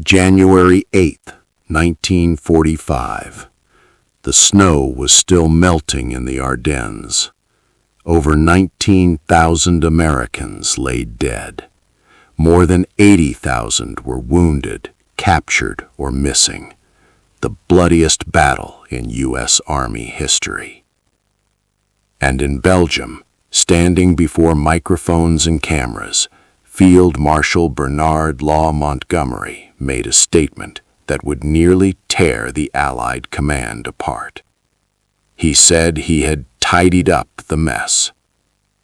January 8th, 1945. The snow was still melting in the Ardennes. Over 19,000 Americans lay dead. More than 80,000 were wounded, captured, or missing. The bloodiest battle in U.S. Army history. And in Belgium, standing before microphones and cameras, Field Marshal Bernard Law Montgomery made a statement that would nearly tear the Allied command apart. He said he had tidied up the mess.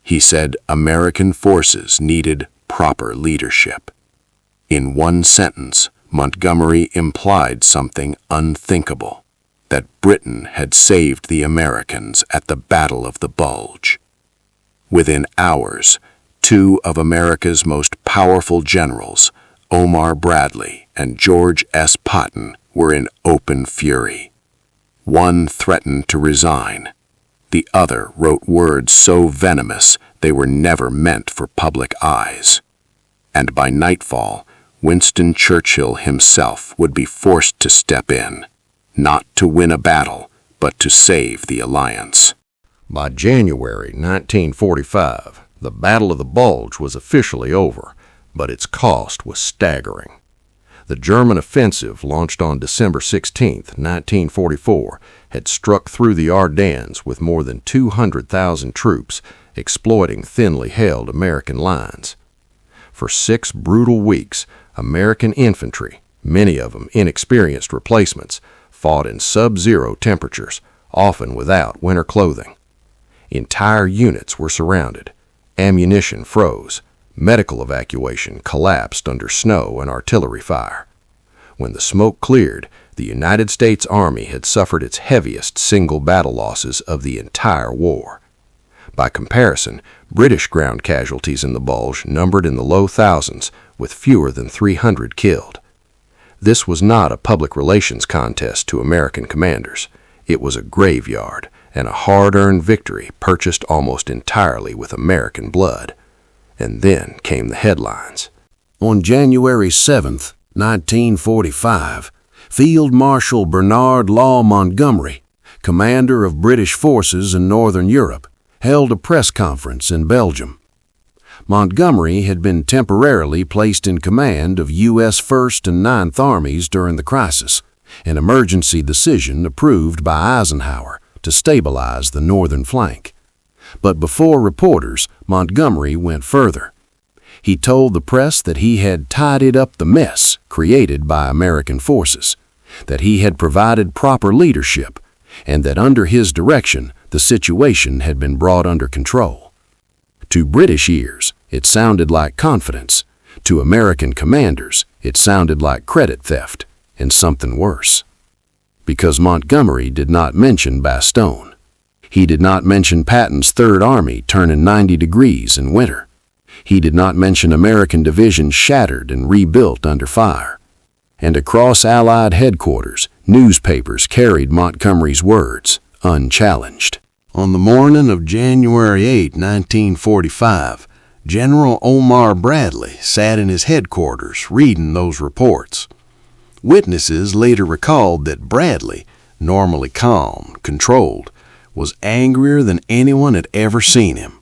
He said American forces needed proper leadership. In one sentence, Montgomery implied something unthinkable, that Britain had saved the Americans at the Battle of the Bulge. Within hours, two of America's most powerful generals, Omar Bradley and George S. Patton, were in open fury. One threatened to resign. The other wrote words so venomous they were never meant for public eyes. And by nightfall, Winston Churchill himself would be forced to step in, not to win a battle, but to save the alliance. By January 1945, the Battle of the Bulge was officially over, but its cost was staggering. The German offensive, launched on December 16, 1944, had struck through the Ardennes with more than 200,000 troops, exploiting thinly held American lines. For 6 brutal weeks, American infantry, many of them inexperienced replacements, fought in sub-zero temperatures, often without winter clothing. Entire units were surrounded. Ammunition froze. Medical evacuation collapsed under snow and artillery fire. When the smoke cleared, the United States Army had suffered its heaviest single battle losses of the entire war. By comparison, British ground casualties in the Bulge numbered in the low thousands, with fewer than 300 killed. This was not a public relations contest to American commanders. It was a graveyard and a hard-earned victory purchased almost entirely with American blood. And then came the headlines. On January 7th, 1945, Field Marshal Bernard Law Montgomery, commander of British forces in Northern Europe, held a press conference in Belgium. Montgomery had been temporarily placed in command of U.S. 1st and 9th Armies during the crisis, an emergency decision approved by Eisenhower to stabilize the northern flank. But before reporters, Montgomery went further. He told the press that he had tidied up the mess created by American forces, that he had provided proper leadership, and that under his direction, the situation had been brought under control. To British ears, it sounded like confidence. To American commanders, it sounded like credit theft, and something worse. Because Montgomery did not mention Bastogne. He did not mention Patton's Third Army turning 90 degrees in winter. He did not mention American divisions shattered and rebuilt under fire. And across Allied headquarters, newspapers carried Montgomery's words, unchallenged. On the morning of January 8, 1945, General Omar Bradley sat in his headquarters reading those reports. Witnesses later recalled that Bradley, normally calm, controlled, was angrier than anyone had ever seen him.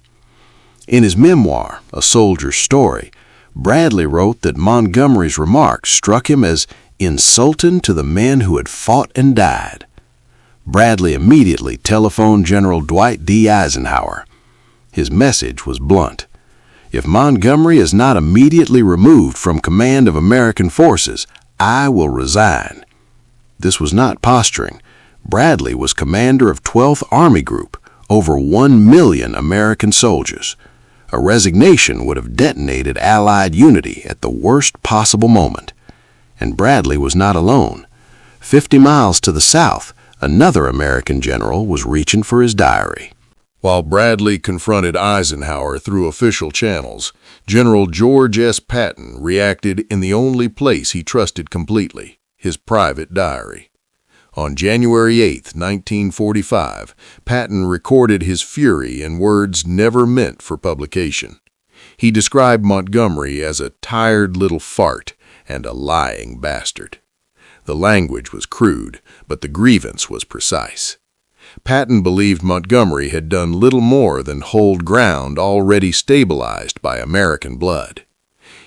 In his memoir, A Soldier's Story, Bradley wrote that Montgomery's remarks struck him as insulting to the men who had fought and died. Bradley immediately telephoned General Dwight D. Eisenhower. His message was blunt. If Montgomery is not immediately removed from command of American forces, I will resign. This was not posturing. Bradley was commander of 12th Army Group, over 1 million American soldiers. A resignation would have detonated Allied unity at the worst possible moment. And Bradley was not alone. 50 miles to the south, another American general was reaching for his diary. While Bradley confronted Eisenhower through official channels, General George S. Patton reacted in the only place he trusted completely, his private diary. On January 8, 1945, Patton recorded his fury in words never meant for publication. He described Montgomery as a tired little fart and a lying bastard. The language was crude, but the grievance was precise. Patton believed Montgomery had done little more than hold ground already stabilized by American blood.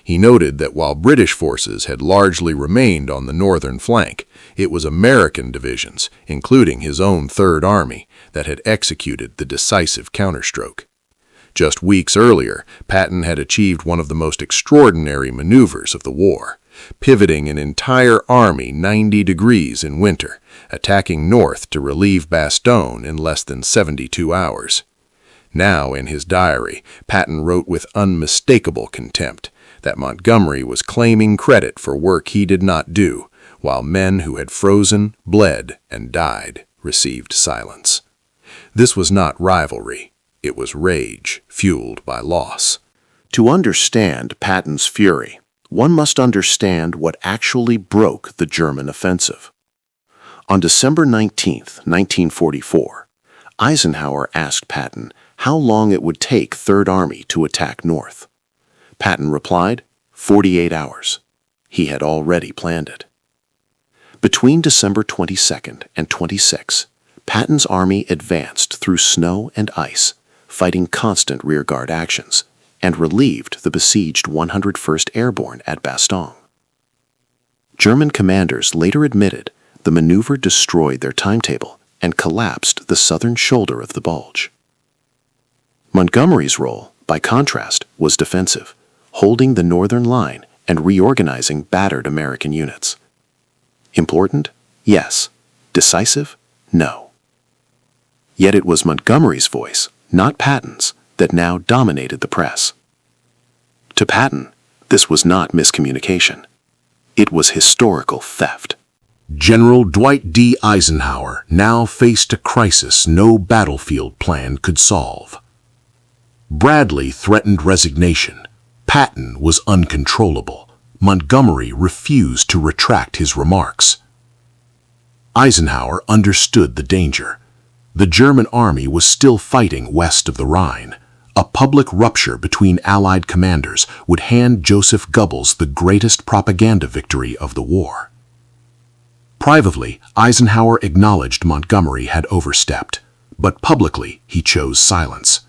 He noted that while British forces had largely remained on the northern flank, it was American divisions, including his own Third Army, that had executed the decisive counterstroke. Just weeks earlier, Patton had achieved one of the most extraordinary maneuvers of the war, pivoting an entire army 90 degrees in winter, attacking north to relieve Bastogne in less than 72 hours. Now, in his diary, Patton wrote with unmistakable contempt that Montgomery was claiming credit for work he did not do, while men who had frozen, bled, and died received silence. This was not rivalry. It was rage, fueled by loss. To understand Patton's fury, one must understand what actually broke the German offensive. On December 19, 1944, Eisenhower asked Patton how long it would take Third Army to attack north. Patton replied, 48 hours. He had already planned it. Between December 22nd and 26, Patton's army advanced through snow and ice, fighting constant rearguard actions, and relieved the besieged 101st Airborne at Bastogne. German commanders later admitted the maneuver destroyed their timetable and collapsed the southern shoulder of the Bulge. Montgomery's role, by contrast, was defensive, holding the northern line and reorganizing battered American units. Important? Yes. Decisive? No. Yet it was Montgomery's voice, not Patton's, that now dominated the press. To Patton, this was not miscommunication. It was historical theft. General Dwight D. Eisenhower now faced a crisis no battlefield plan could solve. Bradley threatened resignation. Patton was uncontrollable. Montgomery refused to retract his remarks. Eisenhower understood the danger. The German army was still fighting west of the Rhine. A public rupture between Allied commanders would hand Joseph Goebbels the greatest propaganda victory of the war. Privately, Eisenhower acknowledged Montgomery had overstepped, but publicly he chose silence.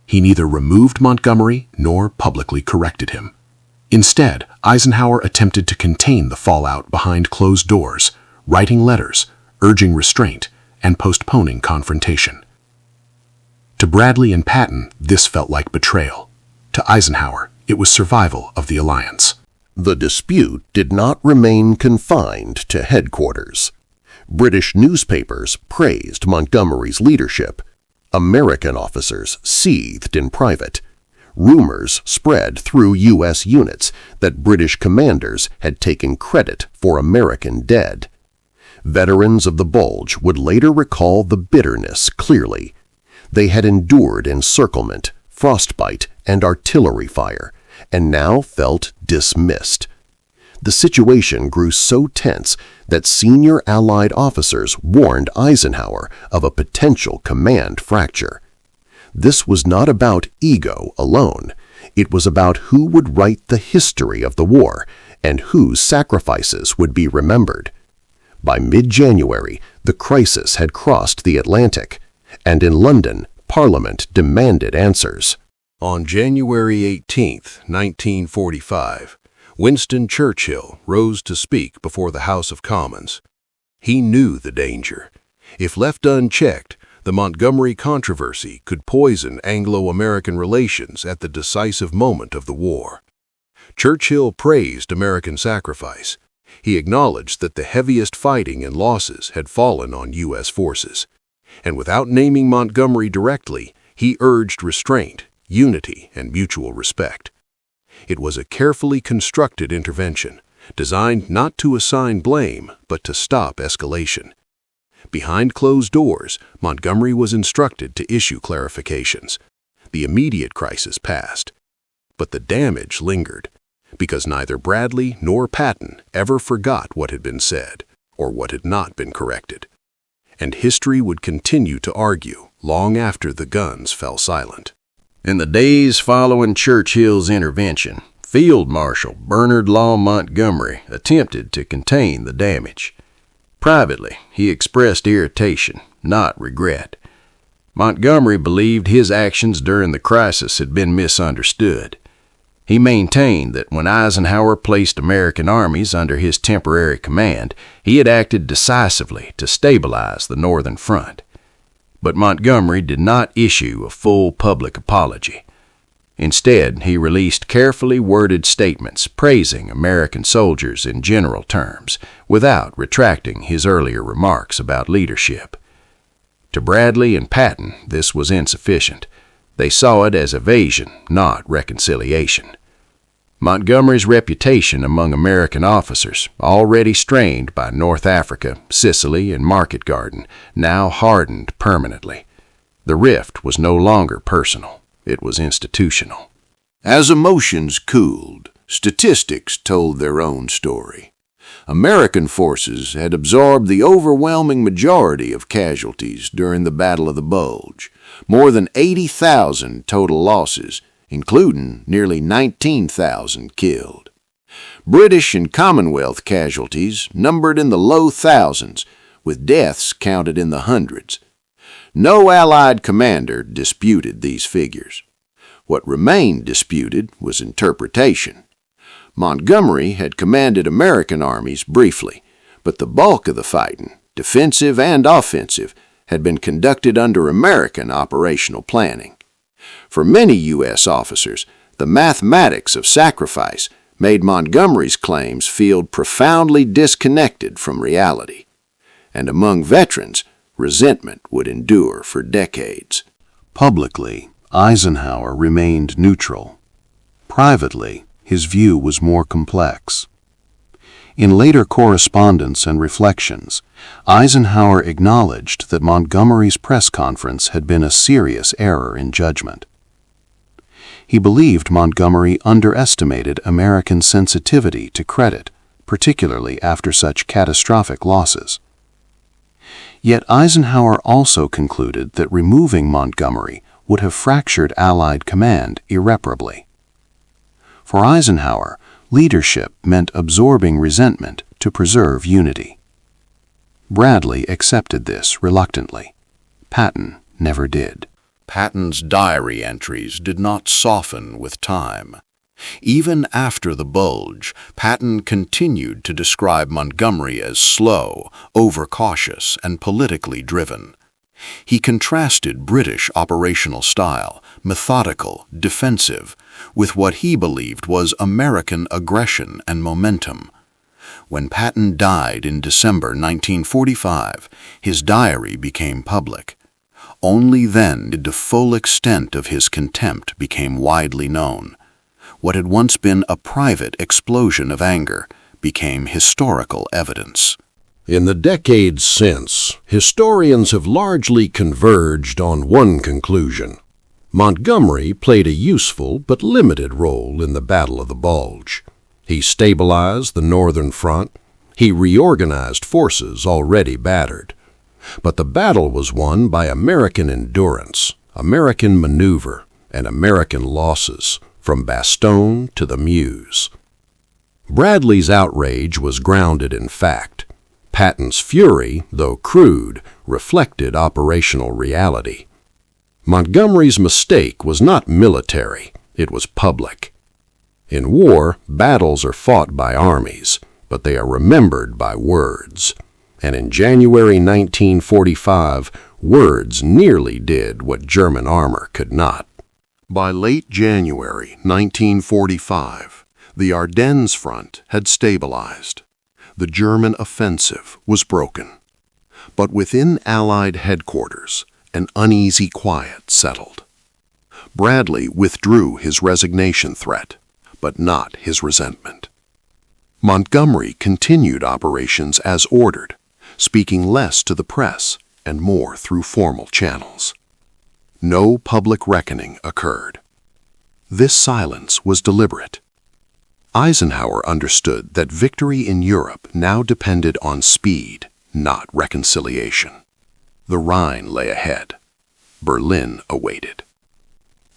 He neither removed Montgomery nor publicly corrected him. Instead, Eisenhower attempted to contain the fallout behind closed doors, writing letters, urging restraint, and postponing confrontation. To Bradley and Patton, this felt like betrayal. To Eisenhower, it was survival of the alliance. The dispute did not remain confined to headquarters. British newspapers praised Montgomery's leadership. American officers seethed in private. Rumors spread through U.S. units that British commanders had taken credit for American dead. Veterans of the Bulge would later recall the bitterness clearly. They had endured encirclement, frostbite, and artillery fire, and now felt dismissed. The situation grew so tense that senior Allied officers warned Eisenhower of a potential command fracture. This was not about ego alone. It was about who would write the history of the war and whose sacrifices would be remembered. By mid-January, the crisis had crossed the Atlantic, and in London, Parliament demanded answers. On January 18, 1945, Winston Churchill rose to speak before the House of Commons. He knew the danger. If left unchecked, the Montgomery controversy could poison Anglo-American relations at the decisive moment of the war. Churchill praised American sacrifice. He acknowledged that the heaviest fighting and losses had fallen on U.S. forces. And without naming Montgomery directly, he urged restraint, unity, and mutual respect. It was a carefully constructed intervention, designed not to assign blame, but to stop escalation. Behind closed doors, Montgomery was instructed to issue clarifications. The immediate crisis passed, but the damage lingered, because neither Bradley nor Patton ever forgot what had been said or what had not been corrected. And history would continue to argue long after the guns fell silent. In the days following Churchill's intervention, Field Marshal Bernard Law Montgomery attempted to contain the damage. Privately, he expressed irritation, not regret. Montgomery believed his actions during the crisis had been misunderstood. He maintained that when Eisenhower placed American armies under his temporary command, he had acted decisively to stabilize the Northern Front. But Montgomery did not issue a full public apology. Instead, he released carefully worded statements praising American soldiers in general terms, without retracting his earlier remarks about leadership. To Bradley and Patton, this was insufficient. They saw it as evasion, not reconciliation. Montgomery's reputation among American officers, already strained by North Africa, Sicily, and Market Garden, now hardened permanently. The rift was no longer personal. It was institutional. As emotions cooled, statistics told their own story. American forces had absorbed the overwhelming majority of casualties during the Battle of the Bulge, more than 80,000 total losses, including nearly 19,000 killed. British and Commonwealth casualties numbered in the low thousands, with deaths counted in the hundreds. No Allied commander disputed these figures. What remained disputed was interpretation. Montgomery had commanded American armies briefly, but the bulk of the fighting, defensive and offensive, had been conducted under American operational planning. For many U.S. officers, the mathematics of sacrifice made Montgomery's claims feel profoundly disconnected from reality. And among veterans, resentment would endure for decades. Publicly, Eisenhower remained neutral. Privately, his view was more complex. In later correspondence and reflections, Eisenhower acknowledged that Montgomery's press conference had been a serious error in judgment. He believed Montgomery underestimated American sensitivity to credit, particularly after such catastrophic losses. Yet Eisenhower also concluded that removing Montgomery would have fractured Allied command irreparably. For Eisenhower, leadership meant absorbing resentment to preserve unity. Bradley accepted this reluctantly. Patton never did. Patton's diary entries did not soften with time. Even after the Bulge, Patton continued to describe Montgomery as slow, overcautious, and politically driven. He contrasted British operational style, methodical, defensive, with what he believed was American aggression and momentum. When Patton died in December 1945, his diary became public. Only then did the full extent of his contempt become widely known. What had once been a private explosion of anger became historical evidence. In the decades since, historians have largely converged on one conclusion. Montgomery played a useful but limited role in the Battle of the Bulge. He stabilized the Northern Front. He reorganized forces already battered. But the battle was won by American endurance, American maneuver, and American losses, from Bastogne to the Meuse. Bradley's outrage was grounded in fact. Patton's fury, though crude, reflected operational reality. Montgomery's mistake was not military, it was public. In war, battles are fought by armies, but they are remembered by words. And in January 1945, words nearly did what German armor could not. By late January 1945, the Ardennes front had stabilized. The German offensive was broken. But within Allied headquarters, an uneasy quiet settled. Bradley withdrew his resignation threat, but not his resentment. Montgomery continued operations as ordered, speaking less to the press and more through formal channels. No public reckoning occurred. This silence was deliberate. Eisenhower understood that victory in Europe now depended on speed, not reconciliation. The Rhine lay ahead. Berlin awaited.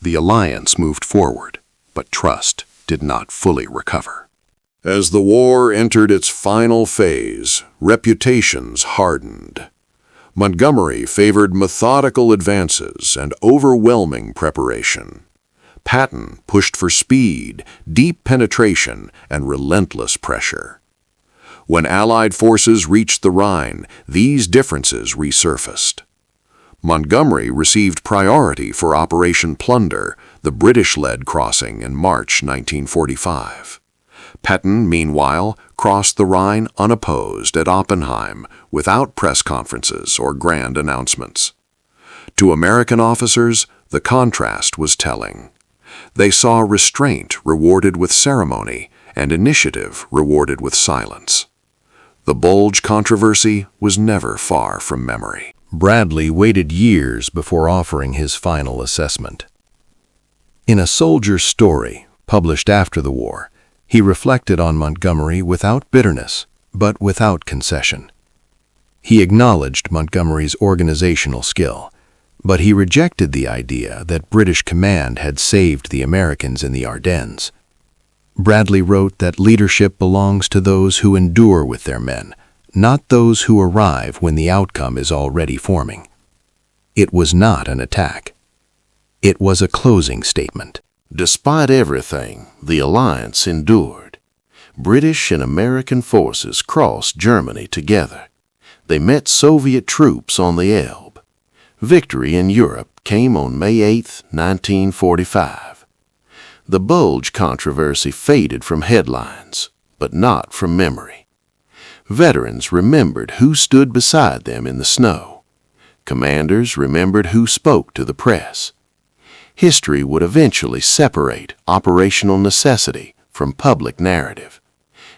The alliance moved forward, but trust did not fully recover. As the war entered its final phase, reputations hardened. Montgomery favored methodical advances and overwhelming preparation. Patton pushed for speed, deep penetration, and relentless pressure. When Allied forces reached the Rhine, these differences resurfaced. Montgomery received priority for Operation Plunder, the British-led crossing in March 1945. Patton, meanwhile, crossed the Rhine unopposed at Oppenheim without press conferences or grand announcements. To American officers, the contrast was telling. They saw restraint rewarded with ceremony and initiative rewarded with silence. The Bulge controversy was never far from memory. Bradley waited years before offering his final assessment. In A Soldier's Story, published after the war, he reflected on Montgomery without bitterness, but without concession. He acknowledged Montgomery's organizational skill, but he rejected the idea that British command had saved the Americans in the Ardennes. Bradley wrote that leadership belongs to those who endure with their men, not those who arrive when the outcome is already forming. It was not an attack. It was a closing statement. Despite everything, the alliance endured. British and American forces crossed Germany together. They met Soviet troops on the Elbe. Victory in Europe came on May 8, 1945. The Bulge controversy faded from headlines, but not from memory. Veterans remembered who stood beside them in the snow. Commanders remembered who spoke to the press. History would eventually separate operational necessity from public narrative,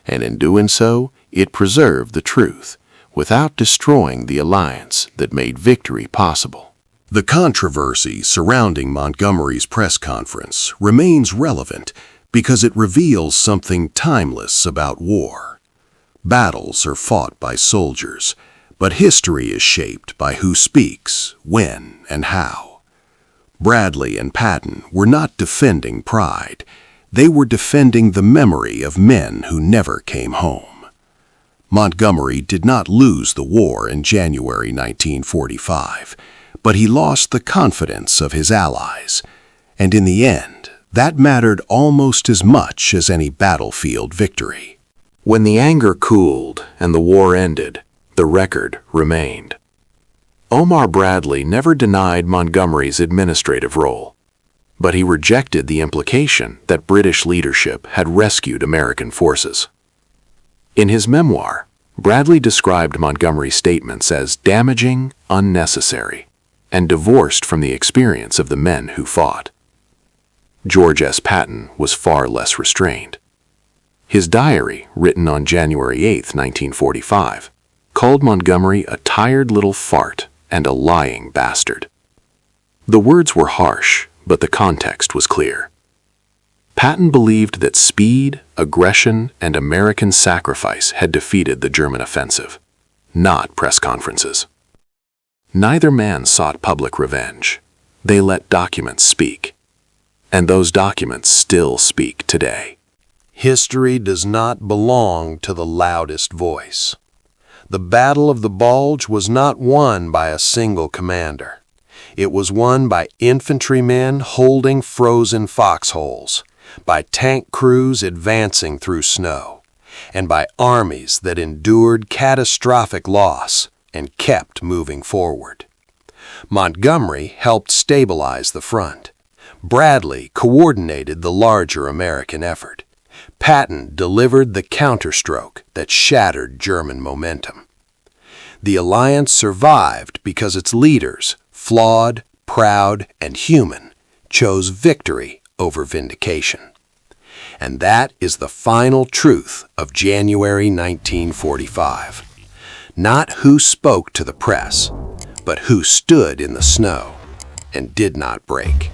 and in doing so, it preserved the truth without destroying the alliance that made victory possible. The controversy surrounding Montgomery's press conference remains relevant because it reveals something timeless about war. Battles are fought by soldiers, but history is shaped by who speaks, when, and how. Bradley and Patton were not defending pride. They were defending the memory of men who never came home. Montgomery did not lose the war in January 1945, but he lost the confidence of his allies, and in the end, that mattered almost as much as any battlefield victory. When the anger cooled and the war ended, the record remained. Omar Bradley never denied Montgomery's administrative role, but he rejected the implication that British leadership had rescued American forces. In his memoir, Bradley described Montgomery's statements as damaging, unnecessary, and divorced from the experience of the men who fought. George S. Patton was far less restrained. His diary, written on January 8, 1945, called Montgomery a tired little fart and a lying bastard. The words were harsh, but the context was clear. Patton believed that speed, aggression, and American sacrifice had defeated the German offensive, not press conferences. Neither man sought public revenge. They let documents speak. And those documents still speak today. History does not belong to the loudest voice. The Battle of the Bulge was not won by a single commander. It was won by infantrymen holding frozen foxholes, by tank crews advancing through snow, and by armies that endured catastrophic loss and kept moving forward. Montgomery helped stabilize the front. Bradley coordinated the larger American effort. Patton delivered the counterstroke that shattered German momentum. The alliance survived because its leaders, flawed, proud, and human, chose victory over vindication. And that is the final truth of January 1945. Not who spoke to the press, but who stood in the snow and did not break.